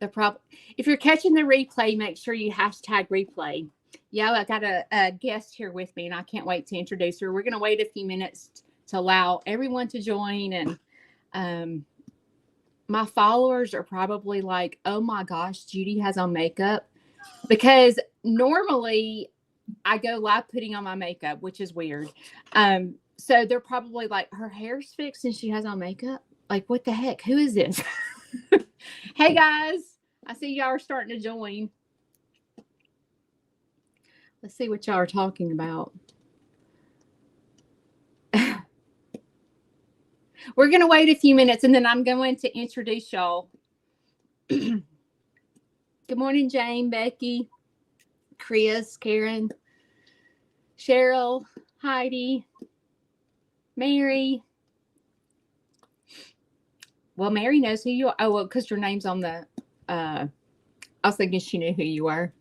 If you're catching the replay, make sure you hashtag replay. Yeah, I got a guest here with me, and I can't wait to introduce her. We're going to wait a few minutes to allow everyone to join. And my followers are probably like, oh my gosh, Judy has on makeup. Because normally I go live putting on my makeup, which is weird. So they're probably like, her hair's fixed and she has on makeup. Like, what the heck? Who is this? Hey guys, I see y'all are starting to join. Let's see what y'all are talking about. We're going to wait a few minutes and then I'm going to introduce y'all. Good morning, Jane, Becky, Chris, Karen, Cheryl, Heidi, Mary. Well, Mary knows who you are. Oh, well, because your name's on the, I was thinking she knew who you were.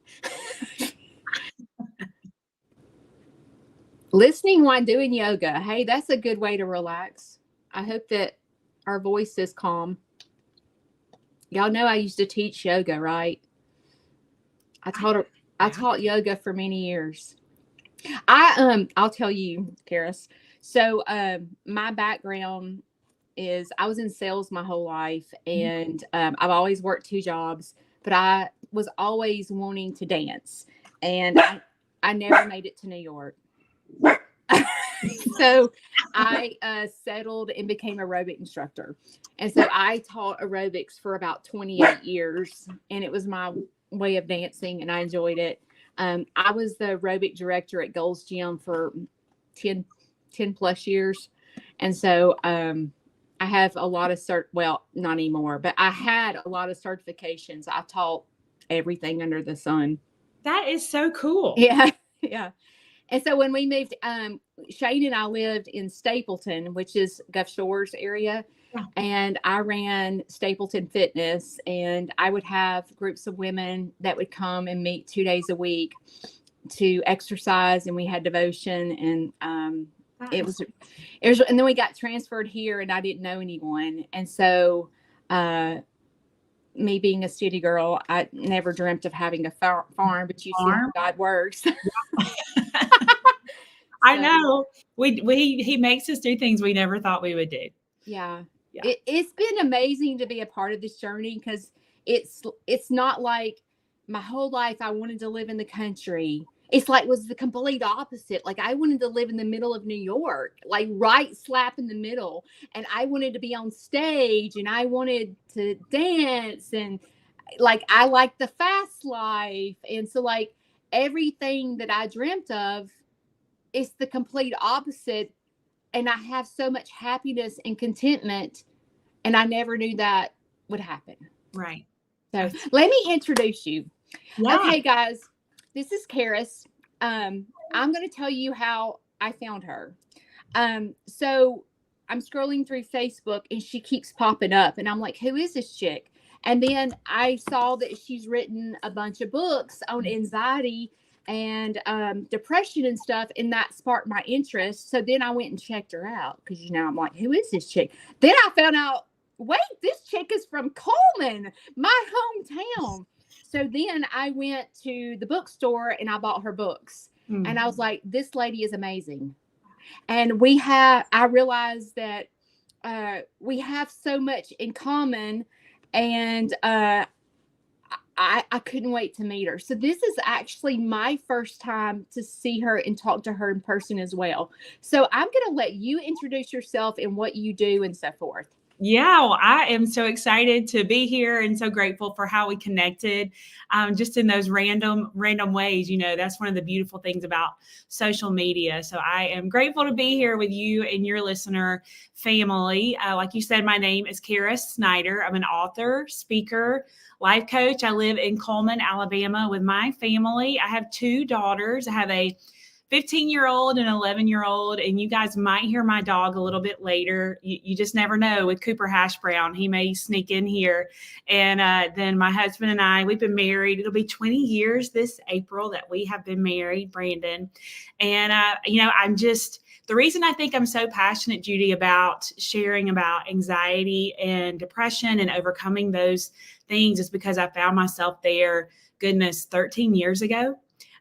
Listening while doing yoga. Hey, that's a good way to relax. I hope that our voice is calm. Y'all know I used to teach yoga, right? I taught yoga for many years. I'll tell you, Caris. So my background is I was in sales my whole life, and I've always worked 2 jobs, but I was always wanting to dance, and I never made it to New York. So I settled and became an aerobic instructor. And so I taught aerobics for about 28 years, and it was my way of dancing, and I enjoyed it. I was the aerobic director at Gold's Gym for 10 plus years. And so I have a lot of well, not anymore, but I had a lot of certifications. I taught everything under the sun. That is so cool. Yeah. Yeah. And so when we moved, Shane and I lived in Stapleton, which is Gulf Shores area. Yeah. And I ran Stapleton Fitness, and I would have groups of women that would come and meet 2 days a week to exercise, and we had devotion, and it was, and then we got transferred here, and I didn't know anyone. And so, me being a city girl, I never dreamt of having a farm, but you see how God works. I know. He makes us do things we never thought we would do. Yeah. It's been amazing to be a part of this journey, because it's not like my whole life I wanted to live in the country. It's like was the complete opposite. Like I wanted to live in the middle of New York, like right slap in the middle. And I wanted to be on stage, and I wanted to dance, and like I like the fast life. And so like everything that I dreamt of, it's the complete opposite. And I have so much happiness and contentment, and I never knew that would happen. Right. So let me introduce you. Yeah. Okay, guys, this is Caris. I'm going to tell you how I found her. So I'm scrolling through Facebook, and she keeps popping up, and I'm like, who is this chick? And then I saw that she's written a bunch of books on anxiety and depression and stuff, and that sparked my interest. So then I went and checked her out, because I'm like, who is this chick? Then I found out, wait, this chick is from Coleman, my hometown. So then I went to the bookstore and I bought her books. Mm-hmm. And I was like, this lady is amazing. And I realized that we have so much in common, and I couldn't wait to meet her. So this is actually my first time to see her and talk to her in person as well. So I'm going to let you introduce yourself and what you do and so forth. Yeah, well, I am so excited to be here and so grateful for how we connected, just in those random ways. That's one of the beautiful things about social media. So I am grateful to be here with you and your listener family. Like you said, my name is Caris Snider. I'm an author, speaker, life coach. I live in Coleman, Alabama with my family. I have 2 daughters. I have a 15-year-old and 11-year-old, and you guys might hear my dog a little bit later. You just never know with Cooper Hash Brown. He may sneak in here. And then my husband and I, we've been married. It'll be 20 years this April that we have been married, Brandon. And, I'm just the reason I think I'm so passionate, Judy, about sharing about anxiety and depression and overcoming those things is because I found myself there, 13 years ago.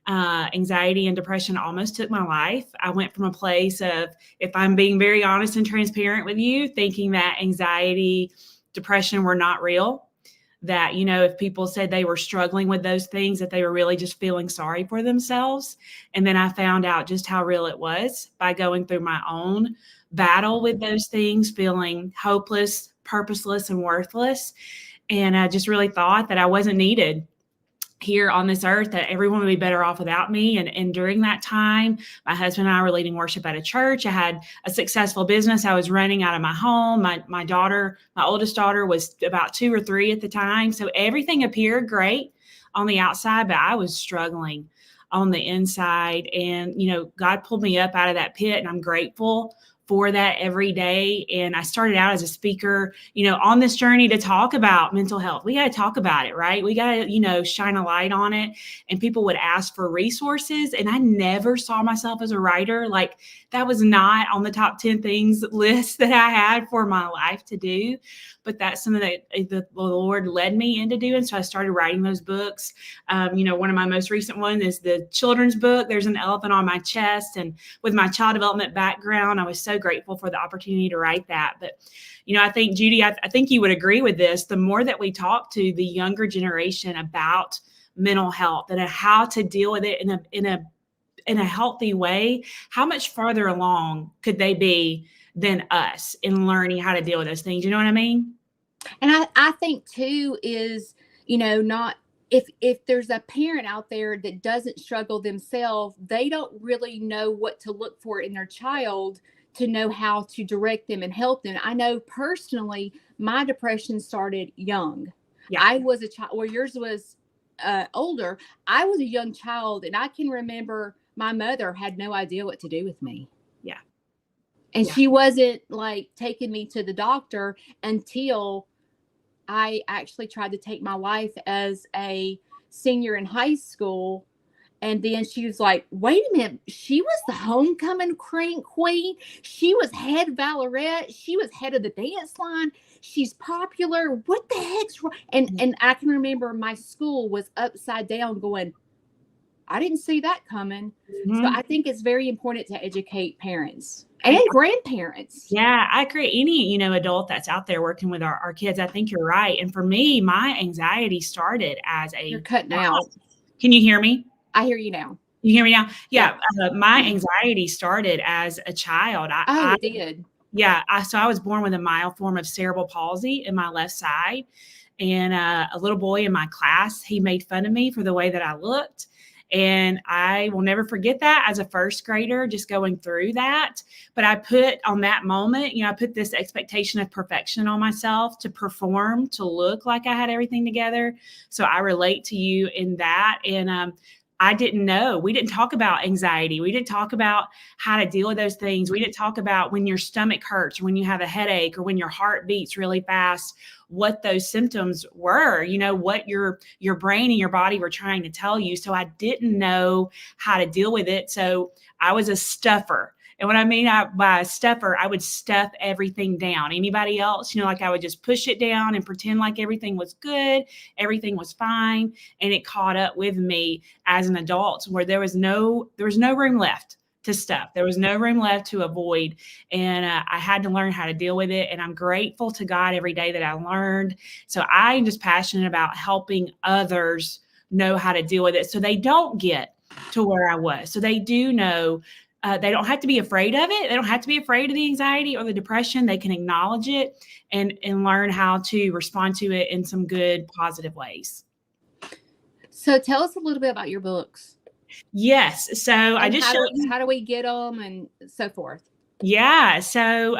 Anxiety and depression almost took my life. I went from a place of, if I'm being very honest and transparent with you, thinking that anxiety, depression were not real. That, if people said they were struggling with those things, that they were really just feeling sorry for themselves. And then I found out just how real it was by going through my own battle with those things, feeling hopeless, purposeless, and worthless. And I just really thought that I wasn't needed here on this earth, that everyone would be better off without me. And during that time, my husband and I were leading worship at a church. I had a successful business I was running out of my home. My daughter, my oldest daughter, was about 2 or 3 at the time. So everything appeared great on the outside, but I was struggling on the inside. And, God pulled me up out of that pit, and I'm grateful for that every day. And I started out as a speaker, on this journey to talk about mental health. We got to talk about it, right? We got to, shine a light on it. And people would ask for resources. And I never saw myself as a writer. Like, that was not on the top 10 things list that I had for my life to do. But that's something that the Lord led me into doing. So I started writing those books. One of my most recent ones is the children's book, There's an Elephant on My Chest. And with my child development background, I was so grateful for the opportunity to write that. But, I think, Judy, I think you would agree with this. The more that we talk to the younger generation about mental health and how to deal with it in a healthy way, how much farther along could they be than us in learning how to deal with those things? You know what I mean? And I think too is, not if there's a parent out there that doesn't struggle themselves, they don't really know what to look for in their child to know how to direct them and help them. I know personally, my depression started young. Yeah. I was a child, where yours was older. I was a young child, and I can remember my mother had no idea what to do with me. Yeah. And she wasn't like taking me to the doctor until I actually tried to take my life as a senior in high school. And then she was like, wait a minute, she was the homecoming queen. She was head valorette. She was head of the dance line. She's popular. What the heck's wrong? And I can remember my school was upside down going, I didn't see that coming. Mm-hmm. So I think it's very important to educate parents and grandparents. Yeah, I agree. Any, adult that's out there working with our kids, I think you're right. And for me, my anxiety started as You're cutting out. Can you hear me? I hear you now. You hear me now? Yeah. My anxiety started as a child. It did. Yeah. So I was born with a mild form of cerebral palsy in my left side. And a little boy in my class, he made fun of me for the way that I looked. And I will never forget that as a first grader, just going through that. But I put on that moment, I put this expectation of perfection on myself to perform, to look like I had everything together. So I relate to you in that. And I didn't know. We didn't talk about anxiety. We didn't talk about how to deal with those things. We didn't talk about when your stomach hurts, or when you have a headache, or when your heart beats really fast, what those symptoms were, what your brain and your body were trying to tell you. So I didn't know how to deal with it. So I was a stuffer. And what I mean by a stuffer, I would stuff everything down. Anybody else, like I would just push it down and pretend like everything was good, everything was fine. And it caught up with me as an adult, where there was no room left to stuff. There was no room left to avoid. And I had to learn how to deal with it. And I'm grateful to God every day that I learned. So I'm just passionate about helping others know how to deal with it, so they don't get to where I was. So they do know. They don't have to be afraid of it. They don't have to be afraid of the anxiety or the depression. They can acknowledge it and learn how to respond to it in some good, positive ways. So tell us a little bit about your books. Yes. So I just how do we get them and so forth? Yeah. So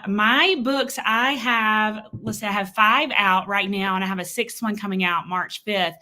my books, I have, let's say I have 5 out right now, and I have a 6th one coming out March 5th.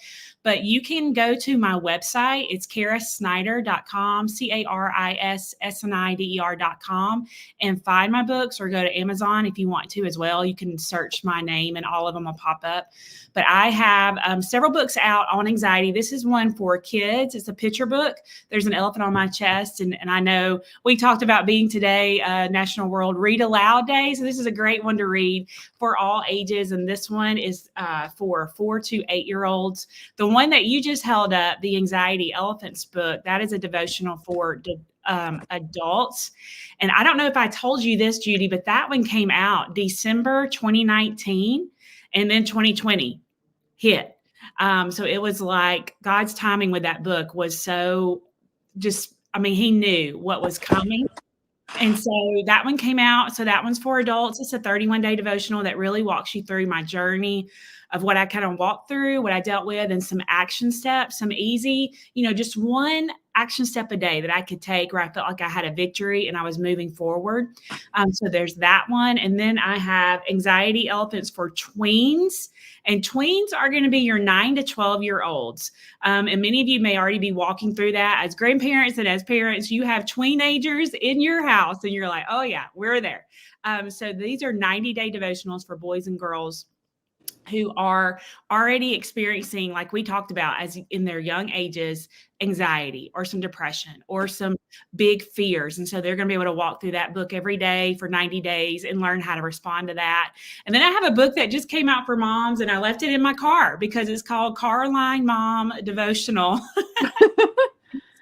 But you can go to my website. It's carissnider.com, CARISSNIDER.com, and find my books, or go to Amazon if you want to as well. You can search my name and all of them will pop up. But I have several books out on anxiety. This is one for kids. It's a picture book. There's an elephant on my chest. And I know we talked about being today National World Read Aloud Day. So this is a great one to read for all ages. And this one is for 4 to 8-year-olds. The one that you just held up, the Anxiety Elephants book, that is a devotional for adults. And I don't know if I told you this, Judy, but that one came out December 2019, and then 2020 hit. So it was like God's timing with that book was so just, I mean, he knew what was coming. And so that one came out. So that one's for adults. It's a 31-day devotional that really walks you through my journey of what I kind of walked through, what I dealt with, and some action steps, some easy, just one action step a day that I could take where I felt like I had a victory and I was moving forward. So there's that one. And then I have Anxiety Elephants for tweens. And tweens are going to be your 9 to 12-year-olds. And many of you may already be walking through that as grandparents, and as parents, you have tweenagers in your house and you're like, oh yeah, we're there. So these are 90-day devotionals for boys and girls who are already experiencing, like we talked about, as in their young ages, anxiety or some depression or some big fears. And so they're going to be able to walk through that book every day for 90 days and learn how to respond to that. And then I have a book that just came out for moms, and I left it in my car because it's called Carline Mom Devotional.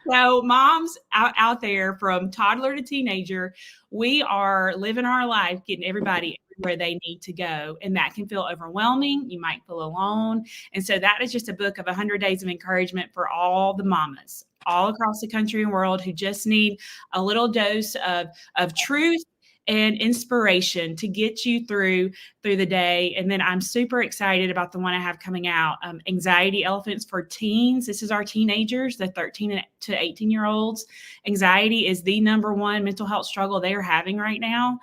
So moms out there, from toddler to teenager, we are living our life, getting everybody where they need to go. And that can feel overwhelming. You might feel alone. And so that is just a book of 100 days of encouragement for all the mamas all across the country and world who just need a little dose of truth and inspiration to get you through the day. And then I'm super excited about the one I have coming out, Anxiety Elephants for Teens. This is our teenagers, the 13 to 18-year-olds. Anxiety is the number one mental health struggle they are having right now.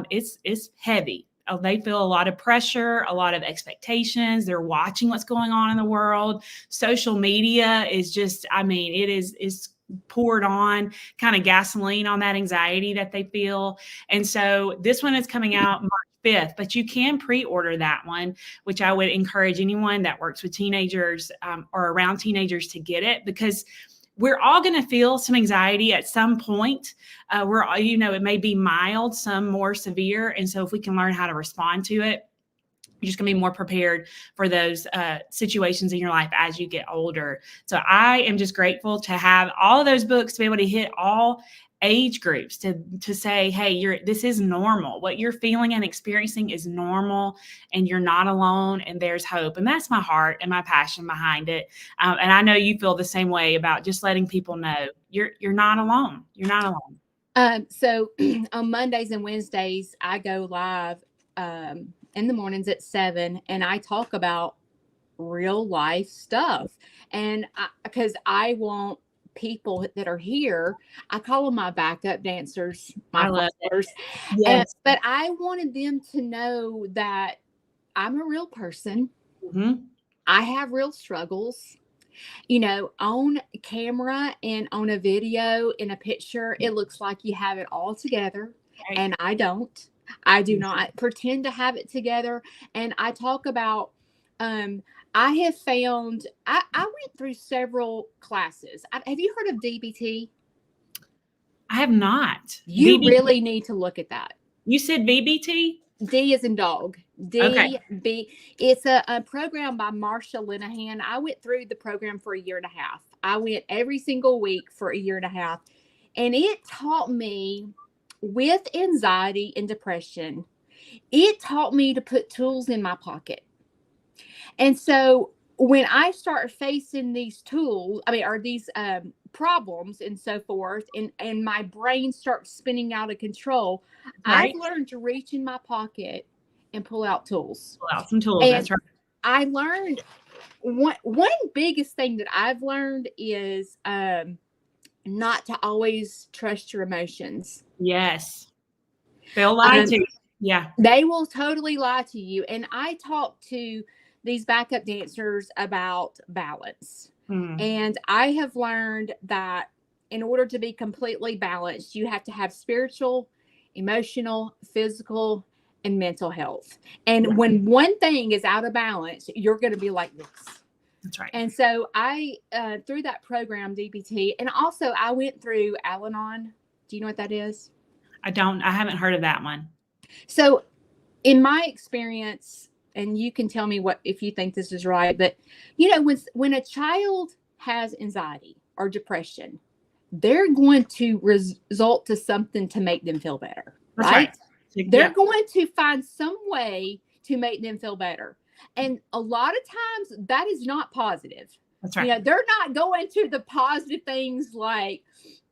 It's heavy. They feel a lot of pressure, a lot of expectations. They're watching what's going on in the world. Social media is just, it is poured on kind of gasoline on that anxiety that they feel. And so this one is coming out March 5th, but you can pre-order that one, which I would encourage anyone that works with teenagers or around teenagers to get it, because we're all going to feel some anxiety at some point. It may be mild, some more severe. And so if we can learn how to respond to it, you're just going to be more prepared for those situations in your life as you get older. So I am just grateful to have all of those books to be able to hit all age groups, to say, hey, this is normal. What you're feeling and experiencing is normal, and you're not alone, and there's hope. And that's my heart and my passion behind it. And I know you feel the same way about just letting people know you're not alone. You're not alone. So on Mondays and Wednesdays, I go live in the mornings at 7, and I talk about real life stuff. And because I want people that are here, I call them my backup dancers, my followers. Yes. But I wanted them to know that I'm a real person. Mm-hmm. I have real struggles. On camera and on a video, in a picture, it looks like you have it all together. Right. And I don't. I do not pretend to have it together. And I talk about, I have found, I went through several classes. Have you heard of DBT? I have not. You really need to look at that. You said VBT? D as in dog. DB. Okay. It's a program by Marsha Linehan. I went through the program for 1.5 years. I went every single week for 1.5 years. And it taught me, with anxiety and depression, it taught me to put tools in my pocket. And so when I start facing these tools, or these problems and so forth, and my brain starts spinning out of control, right, I've learned to reach in my pocket and pull out tools. Pull out some tools, and that's right. I learned, one biggest thing that I've learned is not to always trust your emotions. Yes. They'll lie to you. Yeah. They will totally lie to you. And I talk to these backup dancers about balance. And I have learned that in order to be completely balanced, you have to have spiritual, emotional, physical, and mental health. And when one thing is out of balance, you're going to be like this. That's right. And so I, through that program, DBT, and also I went through Al-Anon. Do you know what that is? I haven't heard of that one. So in my experience, and you can tell me if you think this is right, but when a child has anxiety or depression, they're going to result to something to make them feel better. That's right. They're going to find some way to make them feel better. And a lot of times that is not positive. That's right. They're not going to the positive things like,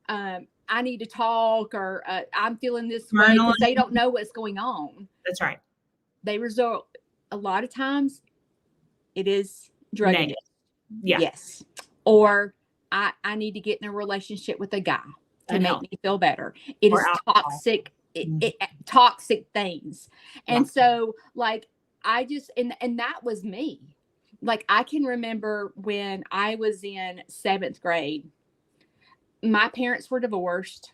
I need to talk, or I'm feeling this way, because they don't know what's going on. That's right. They result, a lot of times, it is drug addiction. Yeah. Yes. Or I need to get in a relationship with a guy to make me feel better. It is toxic. Toxic things. And so, like, I just, and that was me. Like, I can remember when I was in 7th grade, my parents were divorced.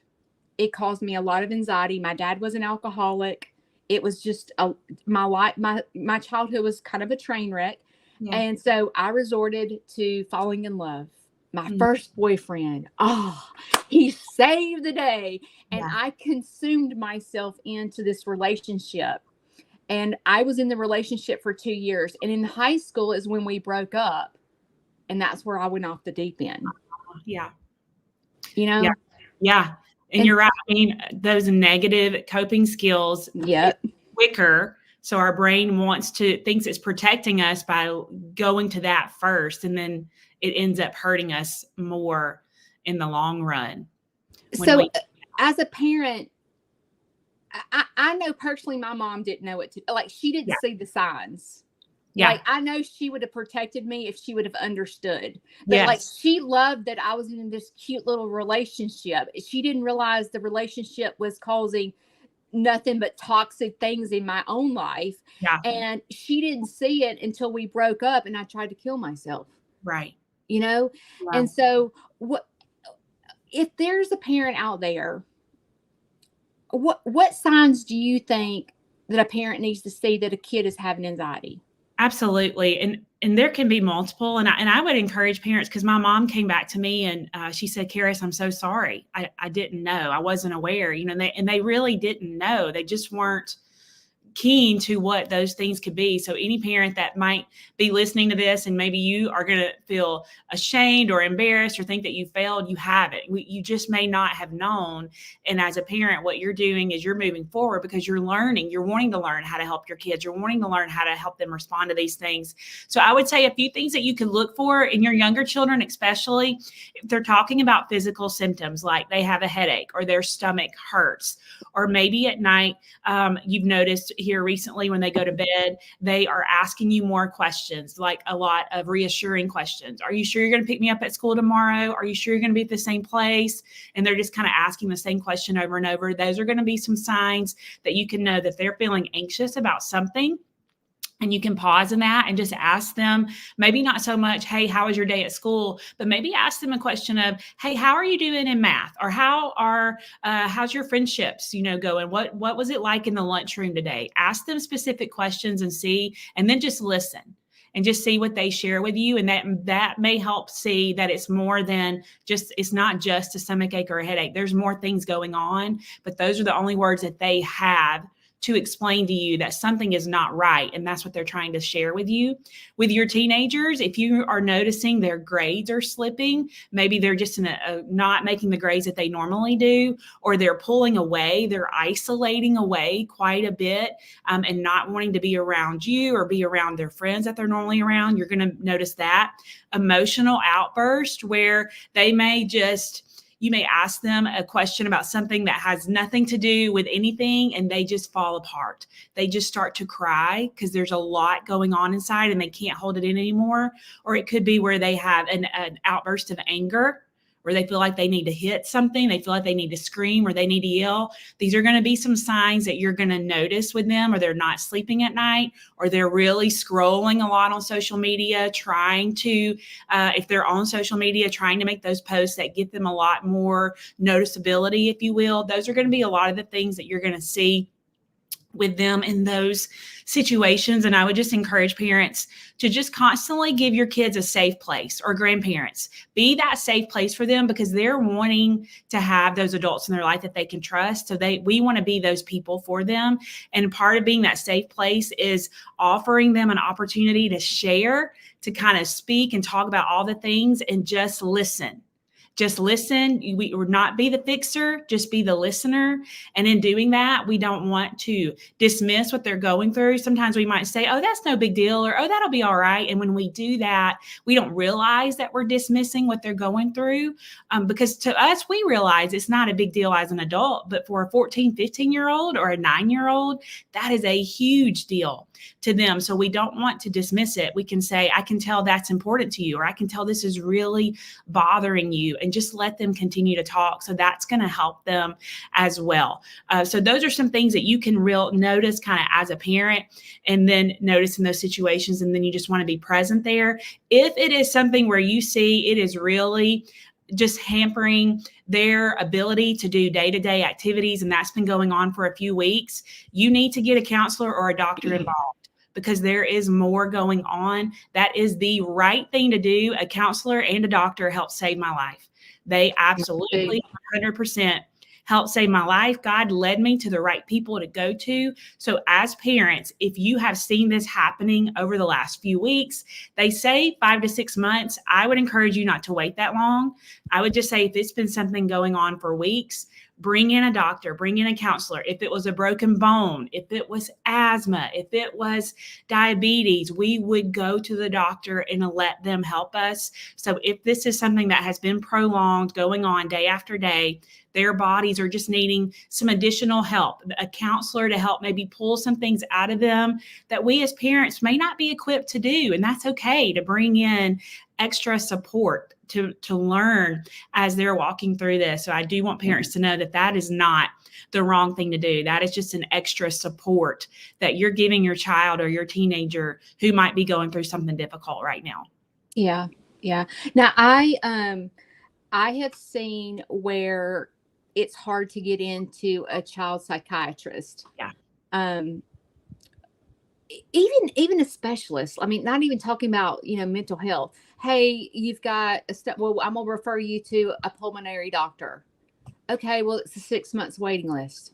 It caused me a lot of anxiety. My dad was an alcoholic. It was just my life. My childhood was kind of a train wreck. Yeah. And so I resorted to falling in love. My first boyfriend. Oh, he saved the day. And I consumed myself into this relationship. And I was in the relationship for 2 years. And in high school is when we broke up. And that's where I went off the deep end. Yeah. Yeah. And you're right. I mean, those negative coping skills quicker. So our brain thinks it's protecting us by going to that first. And then it ends up hurting us more in the long run. So as a parent, I know personally my mom didn't know what to, like, she didn't see the signs. Yeah. Like, I know she would have protected me if she would have understood. But like, she loved that I was in this cute little relationship. She didn't realize the relationship was causing nothing but toxic things in my own life. Yeah. And she didn't see it until we broke up and I tried to kill myself. Right. Wow. And so if there's a parent out there, what signs do you think that a parent needs to see that a kid is having anxiety? Absolutely. And there can be multiple. And I would encourage parents, because my mom came back to me and she said, Caris, I'm so sorry. I didn't know. I wasn't aware, and they really didn't know. They just weren't keen to what those things could be. So any parent that might be listening to this and maybe you are going to feel ashamed or embarrassed or think that you failed, you haven't. You just may not have known. And as a parent, what you're doing is you're moving forward because you're learning. You're wanting to learn how to help your kids. You're wanting to learn how to help them respond to these things. So I would say a few things that you can look for in your younger children, especially if they're talking about physical symptoms like they have a headache or their stomach hurts, or maybe at night you've noticed here recently when they go to bed, they are asking you more questions, like a lot of reassuring questions. Are you sure you're going to pick me up at school tomorrow? Are you sure you're going to be at the same place? And they're just kind of asking the same question over and over. Those are going to be some signs that you can know that they're feeling anxious about something. And you can pause in that and just ask them, maybe not so much, hey, how was your day at school? But maybe ask them a question of, hey, how are you doing in math? Or how's your friendships, going? What was it like in the lunchroom today? Ask them specific questions and then just listen and just see what they share with you. And that may help see that it's more than it's not just a stomachache or a headache. There's more things going on, but those are the only words that they have to explain to you that something is not right. And that's what they're trying to share with you. With your teenagers, if you are noticing their grades are slipping, maybe they're just not making the grades that they normally do, or they're pulling away, they're isolating away quite a bit and not wanting to be around you or be around their friends that they're normally around, you're going to notice that. Emotional outburst where you may ask them a question about something that has nothing to do with anything, and they just fall apart. They just start to cry because there's a lot going on inside and they can't hold it in anymore. Or it could be where they have an outburst of anger or they feel like they need to hit something, they feel like they need to scream or they need to yell, these are going to be some signs that you're going to notice with them, or they're not sleeping at night, or they're really scrolling a lot on social media, trying to, if they're on social media, trying to make those posts that get them a lot more noticeability, if you will. Those are going to be a lot of the things that you're going to see with them in those situations. And I would just encourage parents to just constantly give your kids a safe place, or grandparents, be that safe place for them, because they're wanting to have those adults in their life that they can trust. So we want to be those people for them. And part of being that safe place is offering them an opportunity to share, to kind of speak and talk about all the things, and just listen. Just listen. We would not be the fixer, just be the listener. And in doing that, we don't want to dismiss what they're going through. Sometimes we might say, oh, that's no big deal, or, oh, that'll be all right. And when we do that, we don't realize that we're dismissing what they're going through, because to us, we realize it's not a big deal as an adult, but for a 14, 15-year-old or a 9-year-old, that is a huge deal to them. So we don't want to dismiss it. We can say, I can tell that's important to you, or I can tell this is really bothering you, and just let them continue to talk. So that's going to help them as well. So those are some things that you can notice kind of as a parent, and then notice in those situations. And then you just want to be present there. If it is something where you see it is really just hampering their ability to do day-to-day activities, and that's been going on for a few weeks, you need to get a counselor or a doctor involved, because there is more going on. That is the right thing to do. A counselor and a doctor helped save my life. They absolutely 100% helped save my life. God led me to the right people to go to. So as parents, if you have seen this happening over the last few weeks, they say 5 to 6 months. I would encourage you not to wait that long. I would just say, if it's been something going on for weeks, bring in a doctor, bring in a counselor. If it was a broken bone, if it was asthma, if it was diabetes, we would go to the doctor and let them help us. So if this is something that has been prolonged, going on day after day, their bodies are just needing some additional help, a counselor to help maybe pull some things out of them that we as parents may not be equipped to do. And that's okay, to bring in extra support to learn as they're walking through this. So I do want parents to know that that is not the wrong thing to do. That is just an extra support that you're giving your child or your teenager who might be going through something difficult right now. Yeah. Yeah. Now I have seen where it's hard to get into a child psychiatrist. Yeah. Even a specialist. I mean, not even talking about, mental health. Hey, you've got well, I'm going to refer you to a pulmonary doctor. Okay. Well, it's a 6 months waiting list.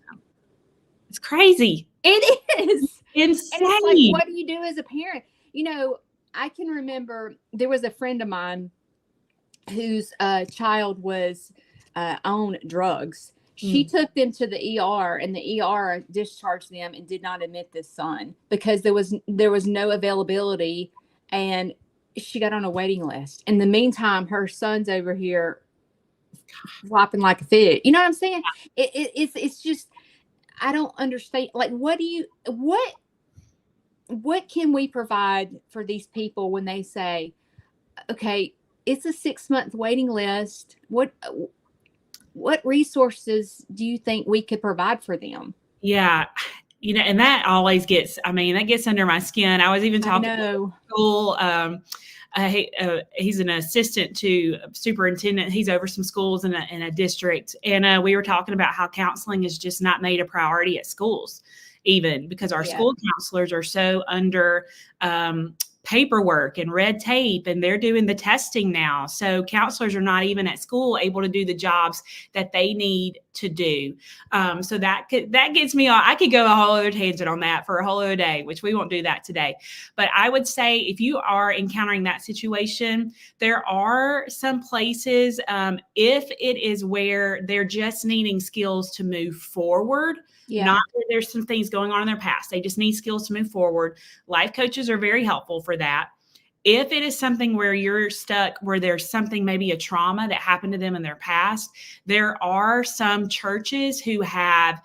It's crazy. It is Insane. And it's like, what do you do as a parent? I can remember there was a friend of mine whose child was on drugs. She took them to the ER, and the ER discharged them and did not admit this son because there was no availability, and she got on a waiting list. In the meantime, her son's over here flopping like a fish. You know what I'm saying? It's just, I don't understand. Like, what can we provide for these people when they say, okay, it's a 6 month waiting list? What resources do you think we could provide for them? Yeah. And that always gets under my skin. I was even talking to school. He's an assistant to superintendent. He's over some schools in a district. And we were talking about how counseling is just not made a priority at schools, even because our school counselors are so under paperwork and red tape, and they're doing the testing now. So counselors are not even at school able to do the jobs that they need to do. So that gets me on. I could go a whole other tangent on that for a whole other day, which we won't do that today. But I would say, if you are encountering that situation, there are some places, if it is where they're just needing skills to move forward, not that there's some things going on in their past. They just need skills to move forward. Life coaches are very helpful for that. If it is something where you're stuck, where there's something, maybe a trauma that happened to them in their past, there are some churches who have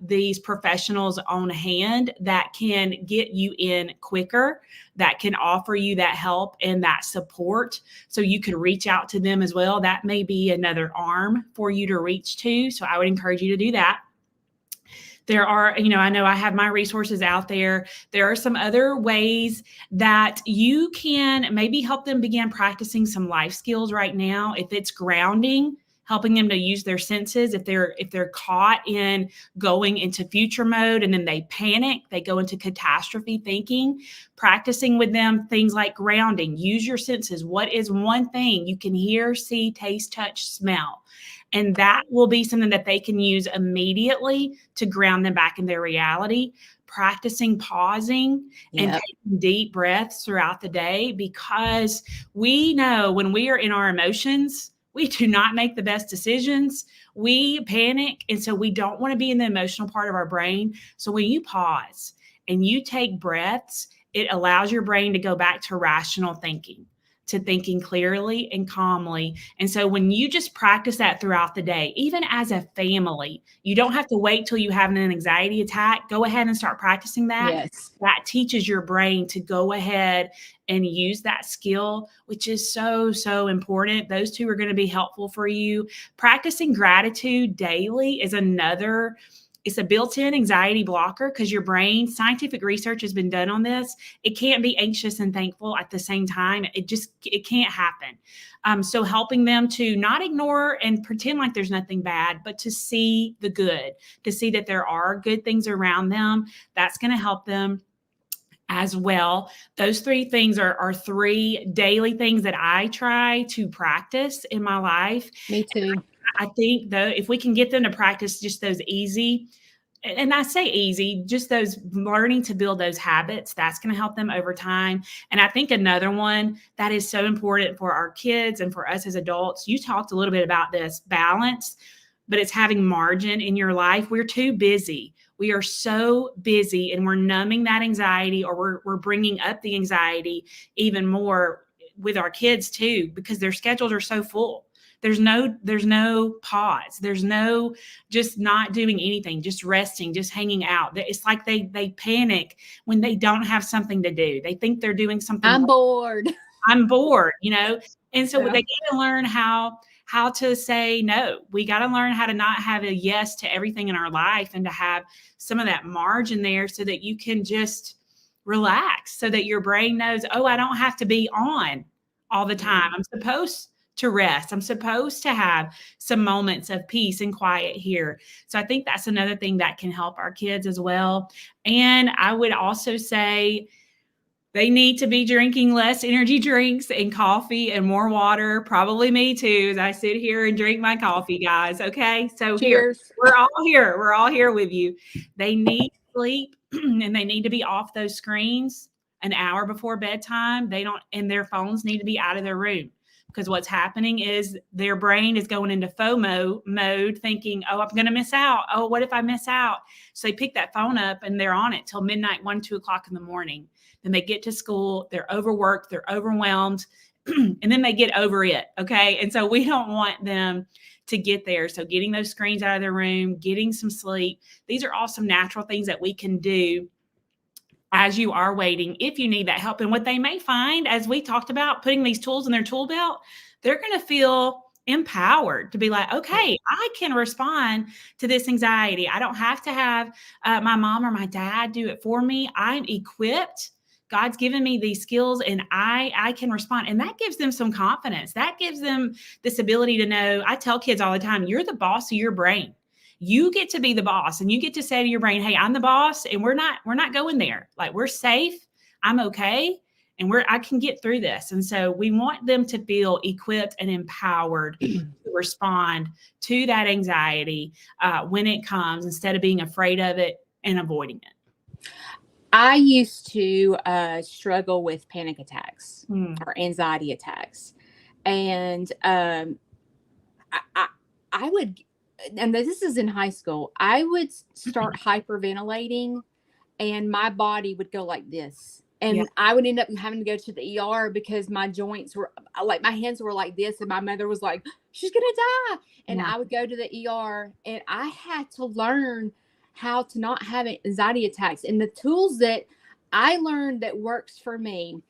these professionals on hand that can get you in quicker, that can offer you that help and that support. So you can reach out to them as well. That may be another arm for you to reach to. So I would encourage you to do that. There are, I know I have my resources out there. There are some other ways that you can maybe help them begin practicing some life skills right now. If it's grounding, helping them to use their senses. If they're caught in going into future mode and then they panic, they go into catastrophe thinking, practicing with them things like grounding. Use your senses. What is one thing you can hear, see, taste, touch, smell? And that will be something that they can use immediately to ground them back in their reality. Practicing pausing and taking deep breaths throughout the day, because we know when we are in our emotions, we do not make the best decisions. We panic. And so we don't want to be in the emotional part of our brain. So when you pause and you take breaths, it allows your brain to go back to rational thinking, to thinking clearly and calmly. And so when you just practice that throughout the day, even as a family, you don't have to wait till you have an anxiety attack. Go ahead and start practicing that. Yes. That teaches your brain to go ahead and use that skill, which is so, so important. Those two are going to be helpful for you. Practicing gratitude daily is another. It's a built-in anxiety blocker because your brain, scientific research has been done on this. It can't be anxious and thankful at the same time. It can't happen. So helping them to not ignore and pretend like there's nothing bad, but to see the good, to see that there are good things around them. That's going to help them as well. Those three things are three daily things that I try to practice in my life. Me too. I think though, if we can get them to practice just those easy, and I say easy, just those learning to build those habits, that's going to help them over time. And I think another one that is so important for our kids and for us as adults, you talked a little bit about this balance, but it's having margin in your life. We're too busy. We are so busy and we're numbing that anxiety, or we're bringing up the anxiety even more with our kids too, because their schedules are so full. There's no pause. There's no just not doing anything, just resting, just hanging out. It's like they panic when they don't have something to do. They think they're doing something. I'm bored. I'm bored, And so they got to learn how to say no. We got to learn how to not have a yes to everything in our life, and to have some of that margin there so that you can just relax, so that your brain knows, oh, I don't have to be on all the time. I'm supposed to rest. I'm supposed to have some moments of peace and quiet here. So I think that's another thing that can help our kids as well. And I would also say they need to be drinking less energy drinks and coffee and more water. Probably me too, as I sit here and drink my coffee, guys. Okay. So Cheers. We're all here. We're all here with you. They need sleep and they need to be off those screens an hour before bedtime. And their phones need to be out of their room. Because what's happening is their brain is going into FOMO mode, thinking, oh, I'm going to miss out. Oh, what if I miss out? So they pick that phone up and they're on it till midnight, 1, 2 o'clock in the morning. Then they get to school, they're overworked, they're overwhelmed, and then they get over it. Okay. And so we don't want them to get there. So getting those screens out of their room, getting some sleep. These are all some natural things that we can do as you are waiting, if you need that help. And what they may find, as we talked about, putting these tools in their tool belt, they're going to feel empowered to be like, okay, I can respond to this anxiety. I don't have to have my mom or my dad do it for me. I'm equipped. God's given me these skills and I can respond. And that gives them some confidence. That gives them this ability to know. I tell kids all the time, you're the boss of your brain. You get to be the boss, and you get to say to your brain, hey, I'm the boss, and we're not going there. Like, we're safe. I'm okay. And I can get through this. And so we want them to feel equipped and empowered to respond to that anxiety when it comes, instead of being afraid of it and avoiding it. I used to struggle with panic attacks or anxiety attacks. And I would, and this is in high school, I would start hyperventilating and my body would go like this. And I would end up having to go to the ER because my joints were like, my hands were like this. And my mother was like, she's going to die. And I would go to the ER, and I had to learn how to not have anxiety attacks. And the tools that I learned that works for me,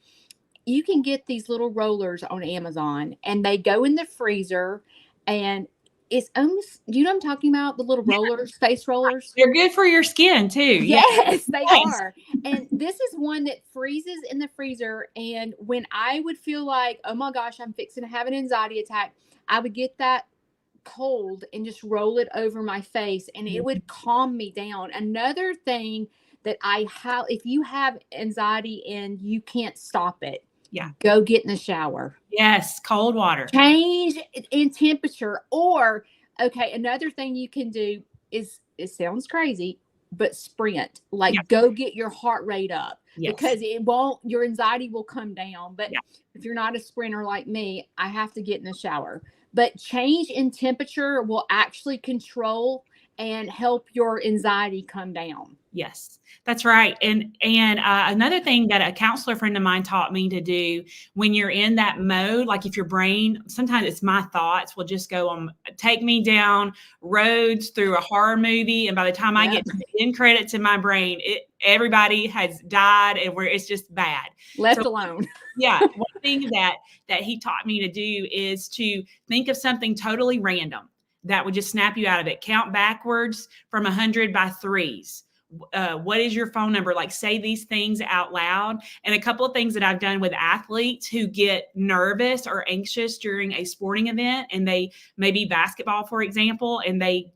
you can get these little rollers on Amazon, and they go in the freezer, and it's almost, do you know what I'm talking about? The little rollers, face rollers. They're good for your skin too. Yes, they Nice. are. And this is one that freezes in the freezer. And when I would feel like, oh my gosh, I'm fixing to have an anxiety attack, I would get that cold and just roll it over my face, and it would calm me down. Another thing that if you have anxiety and you can't stop it, go get in the shower. Yes, cold water. Change in temperature. Or, okay, another thing you can do is, it sounds crazy, but sprint. Like, go get your heart rate up, because your anxiety will come down. But if you're not a sprinter like me, I have to get in the shower. But change in temperature will actually control and help your anxiety come down. Yes, that's right. And another thing that a counselor friend of mine taught me to do when you're in that mode, like if your brain, sometimes it's my thoughts will just go on, take me down roads through a horror movie. And by the time I get to the end credits in my brain, everybody has died, and where it's just bad. Left alone. One thing that he taught me to do is to think of something totally random that would just snap you out of it. Count backwards from 100 by threes. What is your phone number? Like, say these things out loud. And a couple of things that I've done with athletes who get nervous or anxious during a sporting event, and they maybe basketball, for example, and they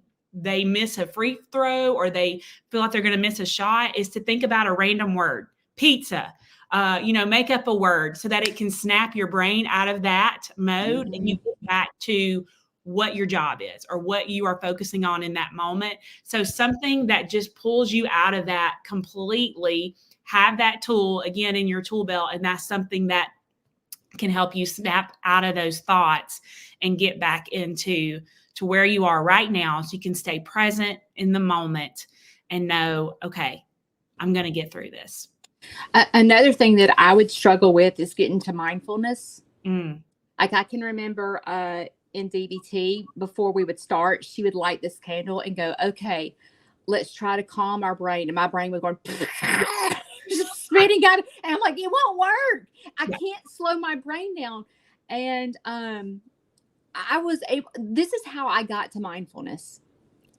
miss a free throw, or they feel like they're going to miss a shot, is to think about a random word. Pizza. Make up a word so that it can snap your brain out of that mode, and you get back to what your job is or what you are focusing on in that moment. So something that just pulls you out of that completely, have that tool again in your tool belt. And that's something that can help you snap out of those thoughts and get back to where you are right now, so you can stay present in the moment and know, okay, I'm going to get through this. Another thing that I would struggle with is getting to mindfulness. Like, I can remember in DBT, before we would start, she would light this candle and go, okay, let's try to calm our brain. And my brain was going spinning out. And I'm like, it won't work. I can't slow my brain down. And I was able, this is how I got to mindfulness.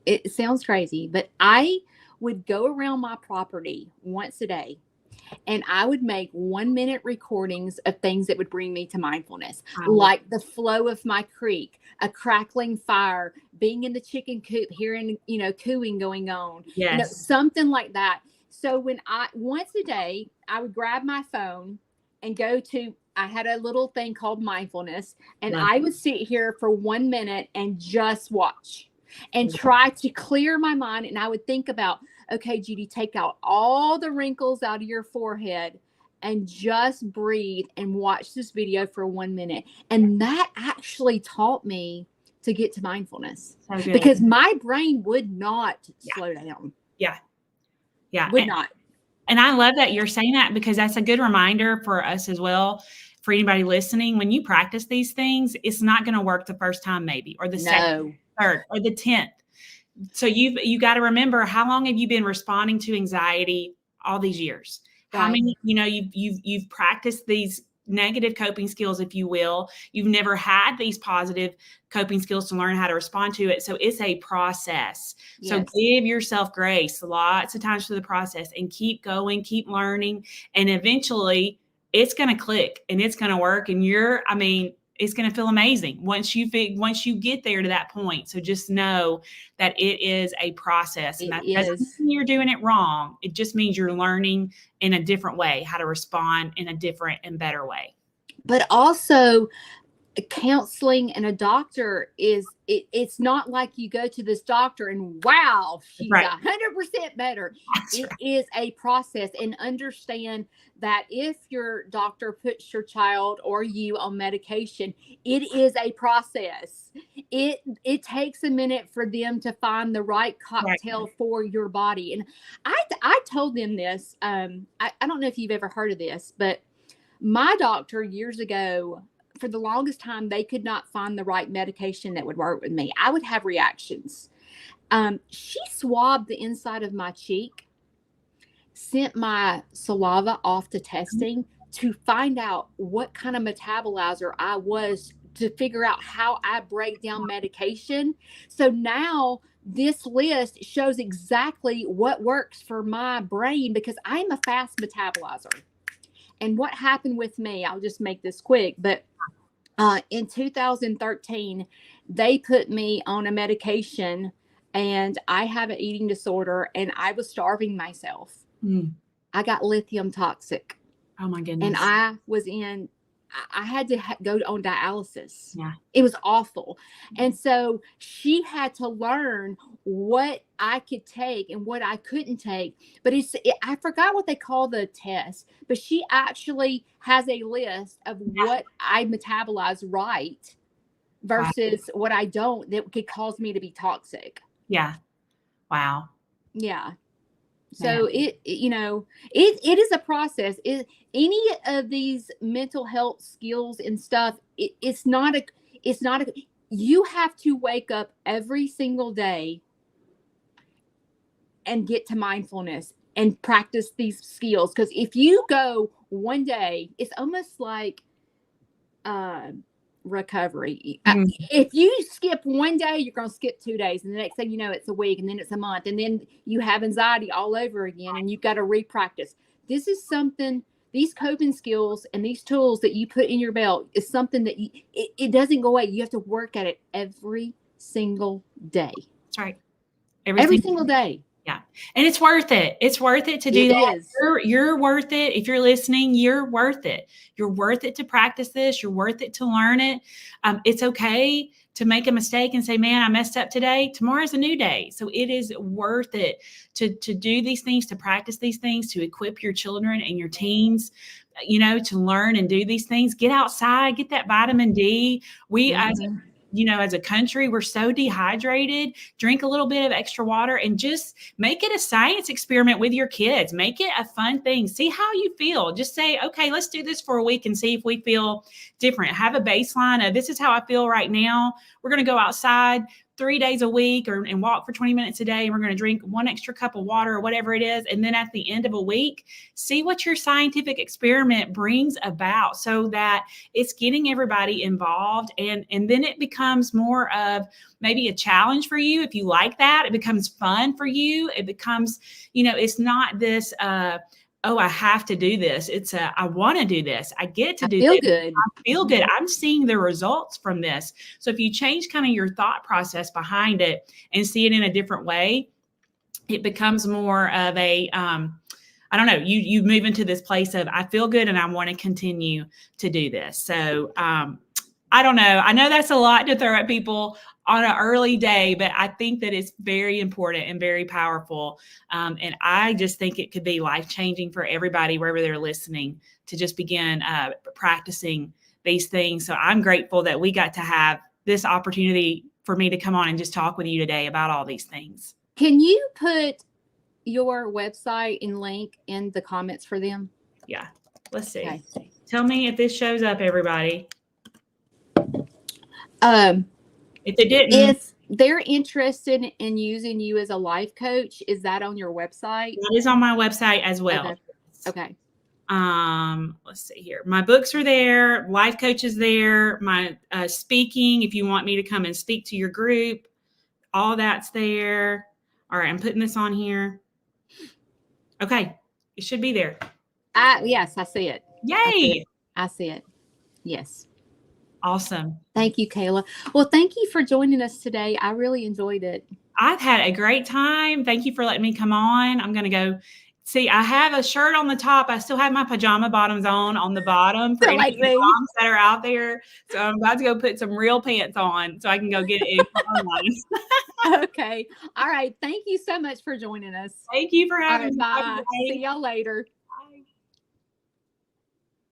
It sounds crazy, but I would go around my property once a day, and I would make 1-minute recordings of things that would bring me to mindfulness, like the flow of my creek, a crackling fire, being in the chicken coop, hearing, cooing going on, something like that. So once a day, I would grab my phone and I had a little thing called mindfulness, and I would sit here for 1 minute and just watch and try to clear my mind. And I would think about, okay, Judy, take out all the wrinkles out of your forehead and just breathe and watch this video for 1 minute. And that actually taught me to get to mindfulness, because my brain would not slow down. Would not. And I love that you're saying that, because that's a good reminder for us as well. For anybody listening, when you practice these things, it's not going to work the first time, maybe, or the second, third, or the 10th. So you got to remember, how long have you been responding to anxiety all these years? How many, you've practiced these negative coping skills, if you will. You've never had these positive coping skills to learn how to respond to it. So it's a process. So give yourself grace lots of times for the process, and keep going, keep learning. And eventually it's going to click and it's going to work. And it's going to feel amazing once you get there to that point. So just know that it is a process. And that doesn't mean you're doing it wrong. It just means you're learning in a different way how to respond in a different and better way. But also, counseling and a doctor it's not like you go to this doctor and wow, she's 100% better. It is a process. And understand that if your doctor puts your child or you on medication, it is a process. It takes a minute for them to find the right cocktail for your body. And I told them this. I don't know if you've ever heard of this, but my doctor years ago, for the longest time, they could not find the right medication that would work with me. I would have reactions. She swabbed the inside of my cheek, sent my saliva off to testing to find out what kind of metabolizer I was, to figure out how I break down medication. So now this list shows exactly what works for my brain, because I'm a fast metabolizer. And what happened with me, I'll just make this quick, but in 2013, they put me on a medication, and I have an eating disorder, and I was starving myself. I got lithium toxic. Oh my goodness. And I had to go on dialysis. Yeah. It was awful. And so she had to learn what I could take and what I couldn't take. But I forgot what they call the test, but she actually has a list of what I metabolize right versus what I don't, that could cause me to be toxic. Yeah. Wow. Yeah. So it is a process. Any of these mental health skills and stuff, it's not you have to wake up every single day and get to mindfulness and practice these skills. Because if you go one day, it's almost like recovery. If you skip one day, you're going to skip 2 days, and the next thing you know, it's a week, and then it's a month, and then you have anxiety all over again, and you've got to re-practice. This is something, these coping skills and these tools that you put in your belt is something that it doesn't go away. You have to work at it every single day. That's right. Every single day. Yeah. And it's worth it. It's worth it to do that. Is. You're worth it. If you're listening, you're worth it. You're worth it to practice this. You're worth it to learn it. It's okay to make a mistake and say, man, I messed up today. Tomorrow's a new day. So it is worth it to do these things, to practice these things, to equip your children and your teens, to learn and do these things. Get outside, get that vitamin D. As a country, we're so dehydrated. Drink a little bit of extra water and just make it a science experiment with your kids. Make it a fun thing. See how you feel. Just say, okay, let's do this for a week and see if we feel different. Have a baseline of, this is how I feel right now. We're going to go outside 3 days a week and walk for 20 minutes a day. And we're going to drink 1 extra cup of water or whatever it is. And then at the end of a week, see what your scientific experiment brings about, so that it's getting everybody involved. And then it becomes more of maybe a challenge for you. If you like that, it becomes fun for you. It becomes, it's not this, oh, I have to do this. It's I want to do this. I get to do this. Good. I feel good. I'm seeing the results from this. So if you change kind of your thought process behind it and see it in a different way, it becomes more of a, I don't know, you move into this place of, I feel good and I want to continue to do this. So I don't know. I know that's a lot to throw at people on an early day, but I think that it's very important and very powerful. And I just think it could be life-changing for everybody, wherever they're listening, to just begin practicing these things. So I'm grateful that we got to have this opportunity for me to come on and just talk with you today about all these things. Can you put your website and link in the comments for them? Yeah. Let's see. Okay. Tell me if this shows up, everybody. If they didn't, if they're interested in using you as a life coach, is that on your website? That is on my website as well. Okay. Let's see here. My books are there. Life coach is there. My speaking, if you want me to come and speak to your group, all that's there. All right, I'm putting this on here. Okay, it should be there. Yes, I see it. Yay! I see it. Yes. Awesome. Thank you, Kayla. Well, thank you for joining us today. I really enjoyed it. I've had a great time. Thank you for letting me come on. I'm going to go see. I have a shirt on the top. I still have my pajama bottoms on the bottom for any moms that are out there. So I'm about to go put some real pants on so I can go get it online. Okay. All right. Thank you so much for joining us. Thank you for having me. Bye. See y'all later.